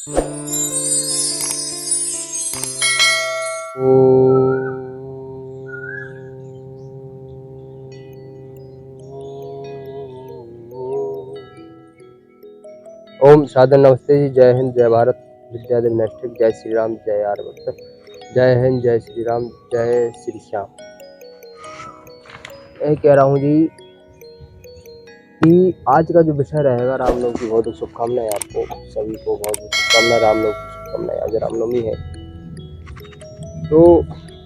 ओम साधन नमस्ते जी। जय हिंद, जय भारत, विद्यादेव नेस्टिक, जय श्री राम, जय आर्यभट्ट, जय हिंद, जय श्री राम, जय श्री श्याम। मैं कह रहा हूँ जी कि आज का जो विषय रहेगा, रामनवमी की बहुत शुभकामनाएं आपको सभी को, बहुत शुभकामनाएं। रामनवमी की शुभकामनाएं। आज रामनवमी है तो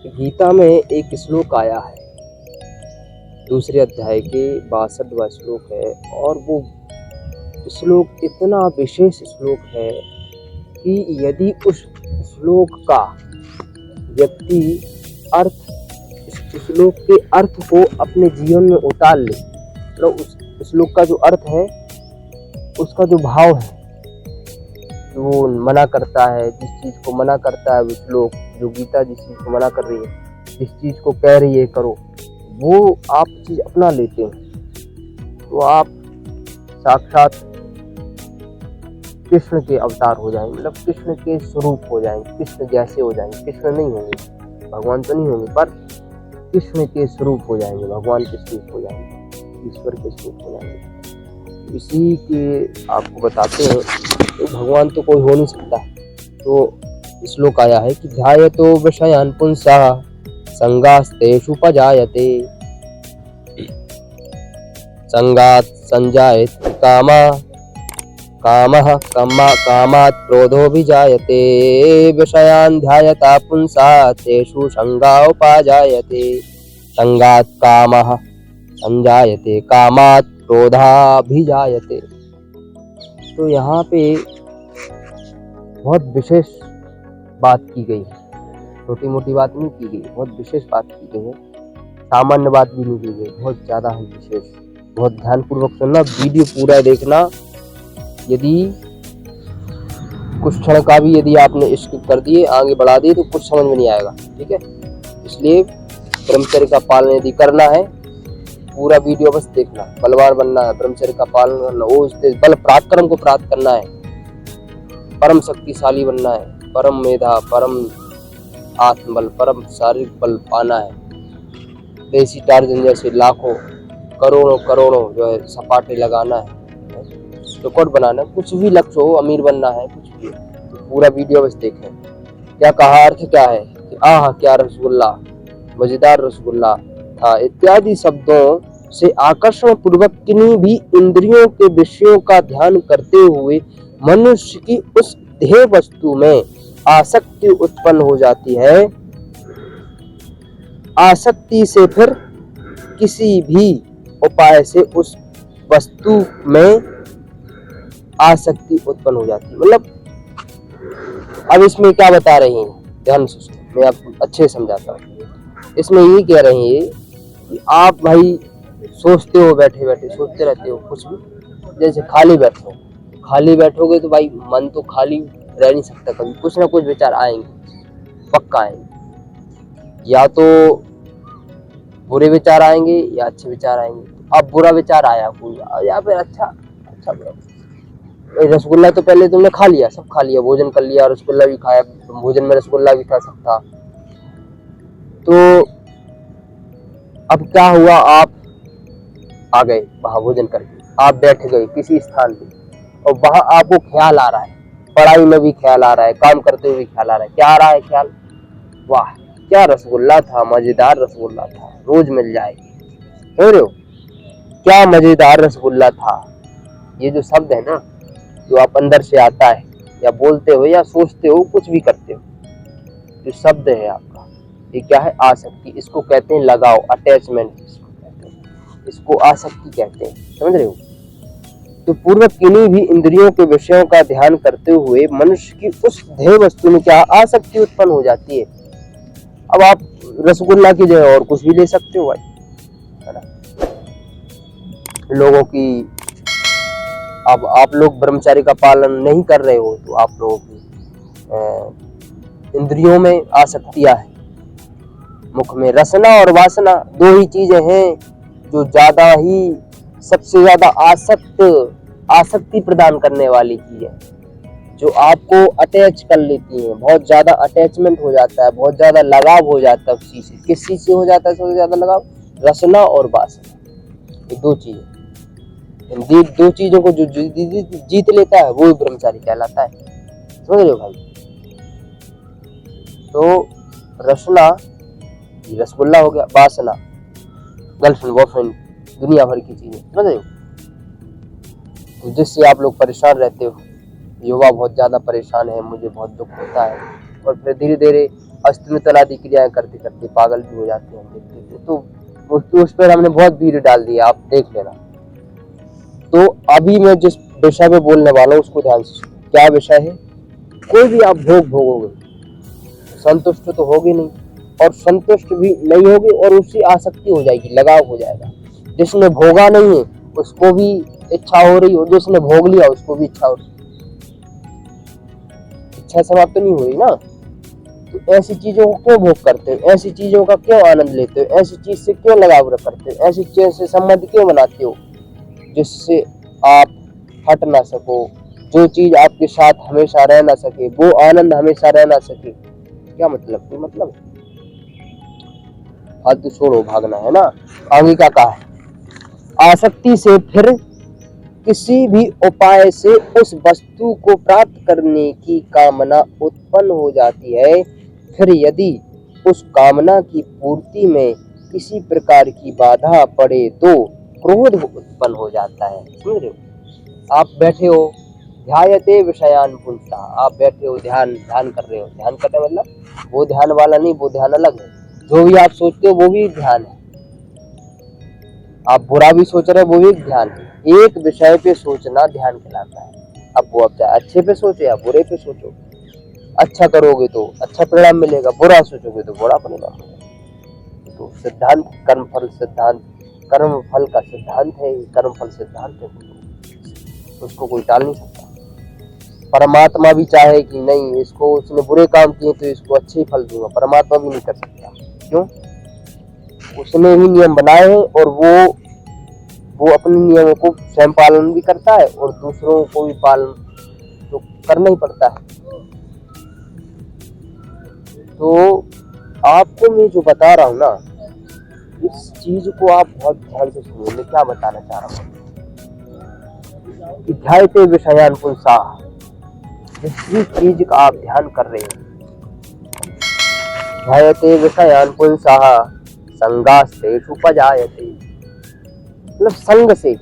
गीता में एक श्लोक आया है, दूसरे अध्याय के 62वां श्लोक है, और वो श्लोक इतना विशेष श्लोक है कि यदि उस श्लोक का व्यक्ति इस श्लोक के अर्थ को अपने जीवन में उतार ले, तो उस श्लोक का जो अर्थ है, उसका जो भाव है, जो वो मना करता है, जिस चीज को मना करता है वो श्लोक, जो गीता जिस चीज को मना कर रही है, जिस चीज को कह रही है करो, वो आप चीज अपना लेते हैं तो आप साक्षात कृष्ण के अवतार हो जाएंगे, मतलब कृष्ण के स्वरूप हो जाएंगे, कृष्ण जैसे हो जाएंगे। कृष्ण नहीं होंगे, भगवान तो नहीं होंगे, पर कृष्ण के स्वरूप हो जाएंगे, भगवान के स्वरूप हो जाएंगे, ईश्वर के स्वरूप हो जाएंगे। इसी के आपको बताते हैं, तो भगवान तो कोई हो नहीं सकता। तो श्लोक आया है कि ध्यायतो विषयान् पुंसः संगास्तेषु पजायते, संगात् संजायते कामात् क्रोधोऽभिजायते, विषयान् ध्यायता पुंसा तेषु संगा उपाजायते, संगात् कामः संजायते कामात् क्रोधाभिजायते। तो यहाँ पे बहुत विशेष बात की गई है, छोटी मोटी बात नहीं की गई, बहुत विशेष बात की गई है, सामान्य बात भी नहीं की गई, बहुत ज़्यादा है विशेष। बहुत ध्यानपूर्वक सुनना, वीडियो पूरा देखना। यदि कुछ क्षण का भी यदि आपने स्किप कर दिए, आगे बढ़ा दिए, तो कुछ समझ में नहीं आएगा, ठीक है। इसलिए ब्रह्मचर्य का पालन यदि करना है, पूरा वीडियो बस देखना। बलवान बनना है, ब्रह्मचर्य का पालन करना, वो बल पराक्रम को प्राप्त करना है, परम शक्तिशाली बनना है, परम मेधा, परम आत्मबल, परम शारीरिक बल पाना है। देसी टार्जन जैसे लाखों करोड़ों जो है सपाटे लगाना है, रिकॉर्ड बनाना, कुछ भी लक्ष्य हो, अमीर बनना है, कुछ भी, तो पूरा वीडियो बस देखें। क्या कहा, अर्थ क्या है कि आह क्या रसगुल्ला, मजेदार रसगुल्ला था, इत्यादि शब्दों से आकर्षण पूर्वक किन्हीं भी इंद्रियों के विषयों का ध्यान करते हुए मनुष्य की उस ध्येय वस्तु में आसक्ति उत्पन्न हो जाती है। आसक्ति से फिर किसी भी उपाय से उस वस्तु में आसक्ति उत्पन्न हो जाती है। मतलब अब इसमें क्या बता रही हैं, ध्यान से सुनो, मैं आपको अच्छे समझाता हूँ। इसमें ये कह रही है कि आप भाई सोचते हो, बैठे बैठे सोचते रहते हो कुछ भी, जैसे खाली बैठोगे तो भाई मन तो खाली रह नहीं सकता, कभी कुछ ना कुछ विचार आएंगे, पक्का आएंगे, या तो बुरे विचार आएंगे या अच्छे विचार आएंगे। अब बुरा विचार आया कोई, या फिर अच्छा रसगुल्ला तो पहले तुमने खा लिया, सब खा लिया, भोजन कर लिया, रसगुल्ला भी खाया, भोजन में रसगुल्ला भी खा सकता। तो अब क्या हुआ, आप आ गए वहां भोजन करके, आप बैठ गए किसी स्थान पे, और वहां आपको ख्याल आ रहा है, पढ़ाई में भी ख्याल आ रहा है, काम करते हुए भी ख्याल आ रहा है। क्या आ रहा है ख्याल, वाह क्या रसगुल्ला था, मजेदार रसगुल्ला था, रोज मिल जाएगी, समझ रहे हो, क्या मजेदार रसगुल्ला था। ये जो शब्द है ना, जो आप अंदर से आता है, या बोलते हो या सोचते हो, कुछ भी करते हो, जो शब्द है आपका, ये क्या है, आसक्ति। इसको कहते हैं लगाव, अटैचमेंट, इसको आसक्ति कहते हैं, समझ रहे हो। तो पूर्व किन्हीं भी इंद्रियों के विषयों का ध्यान करते हुए मनुष्य की उस ध्येय वस्तु में क्या आसक्ति उत्पन्न हो जाती है। अब आप रसगुल्ला की जगह और कुछ भी ले सकते हो भाई, है ना। लोगों की, अब आप लोग ब्रह्मचर्य का पालन नहीं कर रहे हो, तो आप लोगों की इंद्रियों में आसक्तियां है। मुख में रसना और वासना, दो ही चीजें हैं जो ज्यादा ही, सबसे ज्यादा आसक्ति प्रदान करने वाली चीज है। जो आपको अटैच कर लेती हैं, बहुत ज्यादा अटैचमेंट हो जाता है, बहुत ज्यादा लगाव हो जाता है उस चीज से। किस चीज से हो जाता है सबसे ज्यादा लगाव? रसना और वासना, ये दो चीजें। इन दो चीजों को जो जीत लेता है वो ही ब्रह्मचारी कहलाता है। समझ रहे हो भाई? तो रसना रसगुल्ला हो गया, वासना गर्लफ्रेंड बॉयफ्रेंड दुनिया भर की चीजें। समझ रहे हो? तो जिससे आप लोग परेशान रहते हो, युवा बहुत ज्यादा परेशान है, मुझे बहुत दुख होता है। और फिर धीरे धीरे अस्तित्व आदि क्रियाएं करते करते पागल भी हो जाते हैं, देखते थे। तो उस पर हमने बहुत भीड़ डाल दिया, आप देख लेना। तो अभी मैं जिस विषय में बोलने वाला हूँ उसको ध्यान से सुनो। क्या विषय है? कोई भी आप भोग भोगोगे, संतुष्ट तो होगी नहीं, और संतुष्ट भी नहीं होगी, और उससे आसक्ति हो जाएगी, लगाव हो जाएगा। जिसने भोगा नहीं है उसको भी इच्छा हो रही, और जिसने भोग लिया उसको भी इच्छा हो रही। इच्छा समाप्त तो नहीं हो रही ना। तो ऐसी चीजों को क्यों भोग करते हो? ऐसी चीजों का क्यों आनंद लेते हो? ऐसी चीज से क्यों लगाव करते हो? ऐसी चीज से संबंध क्यों बनाते हो जिससे आप हट ना सको? जो चीज आपके साथ हमेशा रह ना सके, वो आनंद हमेशा रह ना सके, क्या मतलब? कोई मतलब? फालतू छोड़ो, भागना है ना। आगे क्या कहा है? आसक्ति से फिर किसी भी उपाय से उस वस्तु को प्राप्त करने की कामना उत्पन्न हो जाती है। फिर यदि उस कामना की पूर्ति में किसी प्रकार की बाधा पड़े तो क्रोध उत्पन्न हो जाता है। समझ रहे हो? आप बैठे हो, ध्यायते विषयान पुंसा, आप बैठे हो, ध्यान कर रहे हो। ध्यान करने मतलब वो ध्यान वाला नहीं, वो ध्यान अलग है। जो भी आप सोचते हो वो भी ध्यान है। आप बुरा भी सोच रहे हो वो भी ध्यान है। एक विषय पे सोचना ध्यान कहलाता है। अब वो आप चाहे अच्छे पे सोचो या बुरे पे सोचो, अच्छा करोगे तो अच्छा परिणाम मिलेगा, बुरा सोचोगे तो बुरा परिणाम मिलेगा। तो सिद्धांत कर्म फल सिद्धांत, कर्म फल का सिद्धांत है, कर्म फल सिद्धांत है, तो उसको कोई टाल नहीं सकता। परमात्मा भी चाहे कि नहीं इसको, उसने बुरे काम किए तो इसको अच्छे ही फल दूंगा, परमात्मा भी नहीं कर सकता। क्यों? उसने ही नियम बनाए हैं, और वो अपने नियमों को स्वयं पालन भी करता है, और दूसरों को भी पालन तो करना ही पड़ता है। तो आपको मैं जो बता रहा हूँ ना, इस चीज को आप बहुत ध्यान से सुनिए। मैं क्या बताना चाह रहा हूँ कि ध्यायते विषयान पुंसाः, जिस चीज का आप ध्यान कर रहे हो, ध्यायते विषयान पुंसाः संगास्तेषु उपजायते, मतलब संग से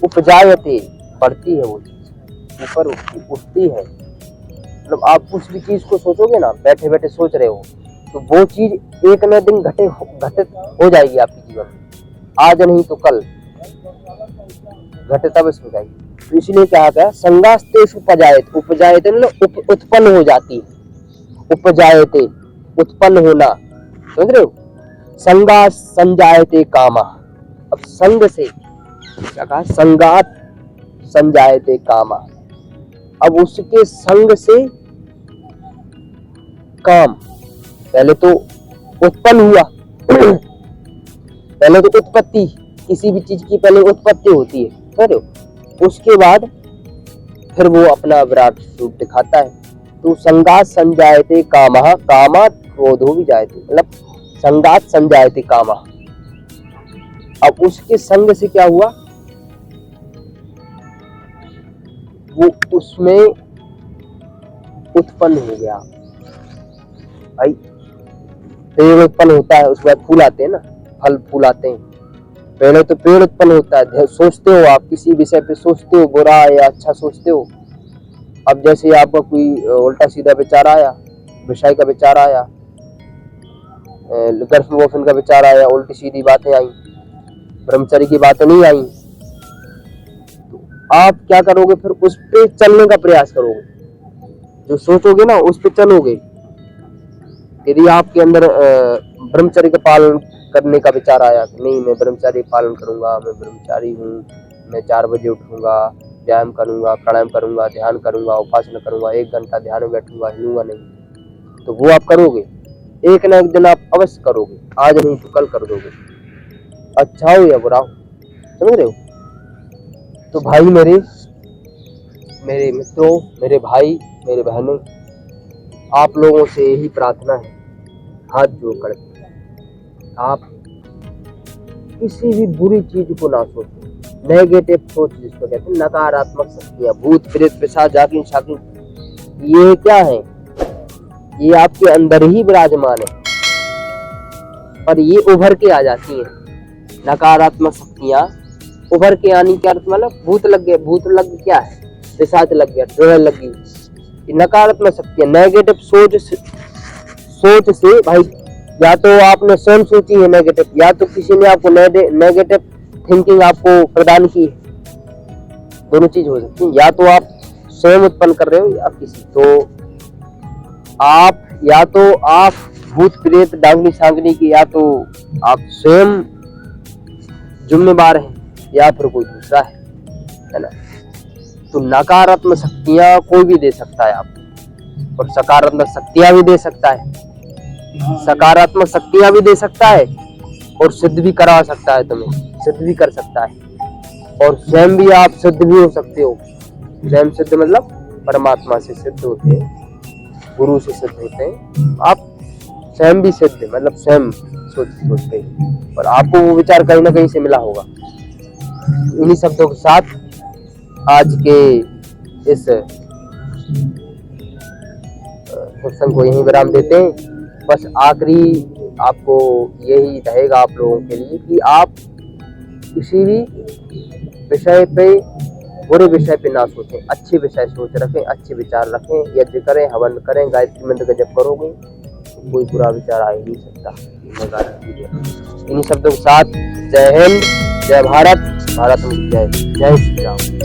उपजायते, बढ़ती है वो चीज, ऊपर उठती है। मतलब आप कुछ भी चीज को सोचोगे ना, बैठे बैठे सोच रहे हो, तो वो चीज एक न दिन घटित हो जाएगी आपके जीवन में। आज नहीं तो कल घटित अवश्य हो जाएगी। तो इसलिए कहा गया संगास्तेषु उपजायते, उपजायते मतलब उत्पन्न हो जाती है। उपजायते उत्पन्न होना, समझ रहे हो? संगा संजायते कामा, अब संग से क्या कहा? संगात संजायते कामा, अब उसके संग से काम। पहले तो उत्पन्न हुआ पहले तो उत्पत्ति, किसी भी चीज की पहले उत्पत्ति होती है, समझ रहे हो? उसके बाद फिर वो अपना विराट रूप दिखाता है। तो संगात संजायते कामः, कामात् क्रोधो भी जायते, मतलब संगात संजायते कामः। अब उसके संग से क्या हुआ? वो उसमें उत्पन्न हो गया। भाई पेड़ उत्पन्न होता है, उसके बाद फूल आते हैं ना, फल फूल आते हैं। पहले तो पेड़ उत्पन्न होता है, सोचते हो आप किसी विषय पे, सोचते हो बुरा या अच्छा सोचते हो। अब जैसे आपका कोई उल्टा सीधा विचार आया, विषय का विचार आया, गर्लफ्रेंड का विचार आया, उल्टी सीधी बातें आई, ब्रह्मचर्य की बातें नहीं आई, तो आप क्या करोगे? फिर उस पे चलने का प्रयास करोगे। जो सोचोगे ना उस पे चलोगे। यदि आपके अंदर ब्रह्मचर्य का पालन करने का विचार आया कि नहीं मैं ब्रह्मचर्य पालन करूंगा, मैं ब्रह्मचारी हूँ, मैं 4 बजे उठूंगा, व्यायाम करूंगा, प्राणायाम करूंगा, ध्यान करूंगा, उपासना करूंगा, 1 घंटा ध्यान में बैठूंगा, हिलूंगा नहीं, तो वो आप करोगे। एक ना एक दिन आप अवश्य करोगे, आज नहीं तो कल कर दोगे, अच्छा हो या बुरा हो। समझ रहे हो? तो भाई मेरे, मेरे मित्रों, मेरे भाई, मेरे बहनों, आप लोगों से यही प्रार्थना है, हाथ जोड़कर, आप किसी भी बुरी चीज को ना सोचें। नेगेटिव सोच जिसको कहते हैं, नकारात्मक शक्तियां, भूत प्रेत पिशाच जाकिन शाकिन, ये क्या है? ये आपके अंदर ही विराजमान है, पर ये उभर के आ जाती हैं। नकारात्मक शक्तियां उभर के आने का अर्थ मतलब भूत लग गए, भूत लग क्या है? पिशाच लग गया, डर लगी। ये नकारात्मक शक्तियां, नेगेटिव सोच से भाई, या तो आपने स्वयं सोची है नेगेटिव, या तो किसी ने आपको नेगेटिव थिंकिंग आपको प्रदान की है। दोनों चीज हो सकती है, या तो आप स्वयं उत्पन्न कर रहे हो या किसी, तो आप या तो आप भूत प्रेत डांगनी सांगनी की, या तो आप स्वयं जिम्मेवार हैं या फिर कोई दूसरा है ना। तो नकारात्मक शक्तियां कोई भी दे सकता है आपको, और सकारात्मक शक्तियां भी दे सकता है। सकारात्मक शक्तियां भी दे सकता है और सिद्ध भी करा सकता है, तुम्हें सिद्ध भी कर सकता है, और स्वयं भी आप सिद्ध भी हो सकते हो। स्वयं सिद्ध मतलब परमात्मा से सिद्ध होते हैं, गुरु से सिद्ध होते हैं। आप स्वयं भी सिद्ध मतलब स्वयं सोचते हैं, और आपको वो विचार कहीं ना कहीं से मिला होगा। इन्हीं शब्दों के साथ आज के इस सत्संग को यहीं विराम देते हैं। बस आखिरी आपको यही रहेगा आप लोगों के लिए कि आप किसी भी विषय पे, बुरे विषय पे ना सोचें, अच्छे विषय सोच रखें, अच्छे विचार रखें, यज्ञ करें, हवन करें, गायत्री मंत्र का जप करोगे तो कोई बुरा विचार आ ही नहीं सकता। इन्हीं शब्दों के साथ जय हिंद, जय भारत, भारत में जय, जय श्री राम।